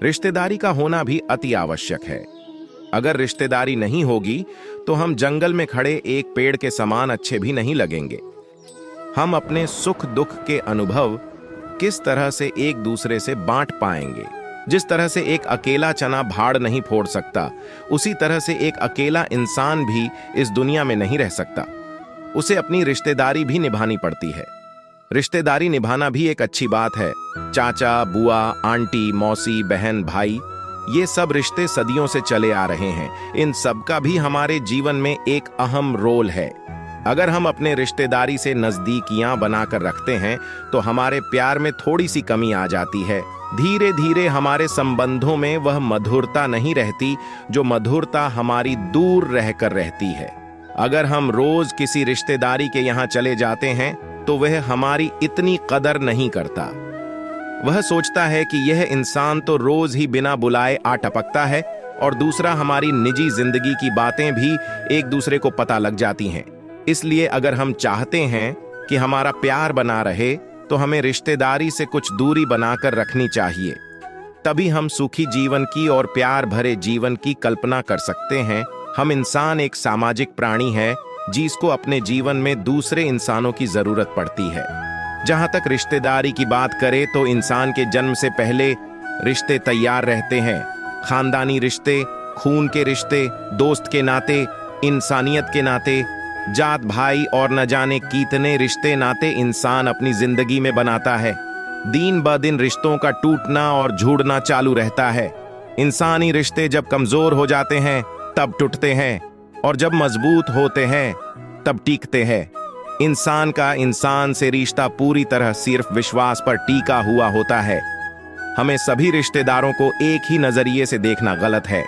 रिश्तेदारी का होना भी अति आवश्यक है। अगर रिश्तेदारी नहीं होगी तो हम जंगल में खड़े एक पेड़ के समान अच्छे भी नहीं लगेंगे। हम अपने सुख दुख के अनुभव किस तरह से एक दूसरे से बांट पाएंगे। जिस तरह से एक अकेला चना भाड़ नहीं फोड़ सकता, उसी तरह से एक अकेला इंसान भी इस दुनिया में नहीं रह सकता। उसे अपनी रिश्तेदारी भी निभानी पड़ती है। रिश्तेदारी निभाना भी एक अच्छी बात है। चाचा, बुआ, आंटी, मौसी, बहन, भाई, ये सब रिश्ते सदियों से चले आ रहे हैं। इन सब का भी हमारे जीवन में एक अहम रोल है। अगर हम अपने रिश्तेदारी से नजदीकियां बनाकर रखते हैं तो हमारे प्यार में थोड़ी सी कमी आ जाती है। धीरे धीरे हमारे संबंधों में वह मधुरता नहीं रहती जो मधुरता हमारी दूर रहकर रहती है। अगर हम रोज किसी रिश्तेदारी के यहाँ चले जाते हैं तो वह हमारी इतनी कदर नहीं करता। वह सोचता है कि यह इंसान तो रोज ही बिना बुलाए आ टपकता है, और दूसरा हमारी निजी जिंदगी की बातें भी एक दूसरे को पता लग जाती हैं। इसलिए अगर हम चाहते हैं कि हमारा प्यार बना रहे तो हमें रिश्तेदारी से कुछ दूरी बनाकर रखनी चाहिए। तभी हम सुखी जीवन की और प्यार भरे जीवन की कल्पना कर सकते हैं। हम इंसान एक सामाजिक प्राणी है जिसको अपने जीवन में दूसरे इंसानों की जरूरत पड़ती है। जहां तक रिश्तेदारी की बात करें तो इंसान के जन्म से पहले रिश्ते तैयार रहते हैं। खानदानी रिश्ते, खून के रिश्ते, दोस्त के नाते, इंसानियत के नाते, जात भाई और न जाने कितने रिश्ते नाते इंसान अपनी जिंदगी में बनाता है। दिन ब दिन रिश्तों का टूटना और जुड़ना चालू रहता है। इंसानी रिश्ते जब कमजोर हो जाते हैं तब टूटते हैं, और जब मजबूत होते हैं तब टीकते हैं। इंसान का इंसान से रिश्ता पूरी तरह सिर्फ विश्वास पर टिका हुआ होता है। हमें सभी रिश्तेदारों को एक ही नजरिए से देखना गलत है।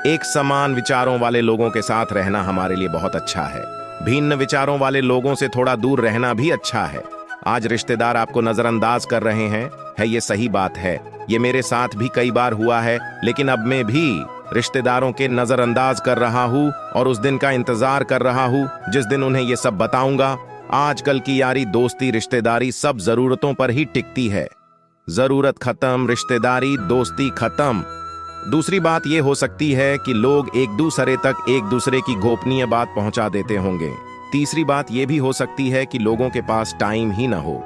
एक समान विचारों वाले लोगों के साथ रहना हमारे लिए बहुत अच्छा है। भिन्न विचारों वाले लोगों से थोड़ा दूर रहना भी अच्छा है। आज रिश्तेदार आपको नजरअंदाज कर रहे हैं, ये सही बात है। ये मेरे साथ भी कई बार हुआ है, लेकिन अब मैं भी रिश्तेदारों के नजरअंदाज कर रहा हूँ और उस दिन का इंतजार कर रहा हूँ जिस दिन उन्हें ये सब बताऊंगा। आजकल की यारी, दोस्ती, रिश्तेदारी सब जरूरतों पर ही टिकती है। जरूरत खत्म, रिश्तेदारी, दोस्ती खत्म। दूसरी बात यह हो सकती है कि लोग एक दूसरे तक एक दूसरे की गोपनीय बात पहुंचा देते होंगे। तीसरी बात यह भी हो सकती है कि लोगों के पास टाइम ही ना हो।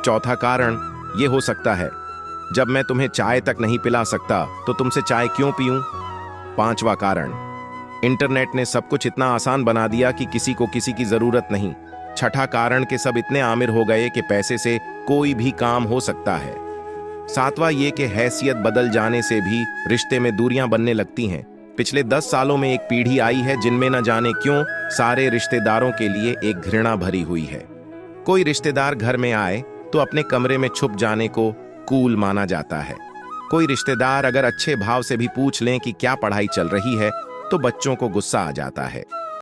चौथा कारण यह हो सकता है, जब मैं तुम्हें चाय तक नहीं पिला सकता तो तुमसे चाय क्यों पीऊं। पांचवा कारण, इंटरनेट ने सब कुछ इतना आसान बना दिया कि किसी को किसी की जरूरत नहीं। छठा कारण कि सब इतने आमिर हो गए कि पैसे से कोई भी काम हो सकता है। सातवां ये कि हैसियत बदल जाने से भी रिश्ते में दूरियां बनने लगती हैं। पिछले 10 सालों में एक पीढ़ी आई है जिनमें न जाने क्यों सारे रिश्तेदारों के लिए एक घृणा भरी हुई है। कोई रिश्तेदार घर में आए तो अपने कमरे में छुप जाने को कूल माना जाता है। कोई रिश्तेदार अगर अच्छे भाव से भी पूछ लें कि क्या पढ़ाई चल रही है तो बच्चों को गुस्सा आ जाता है।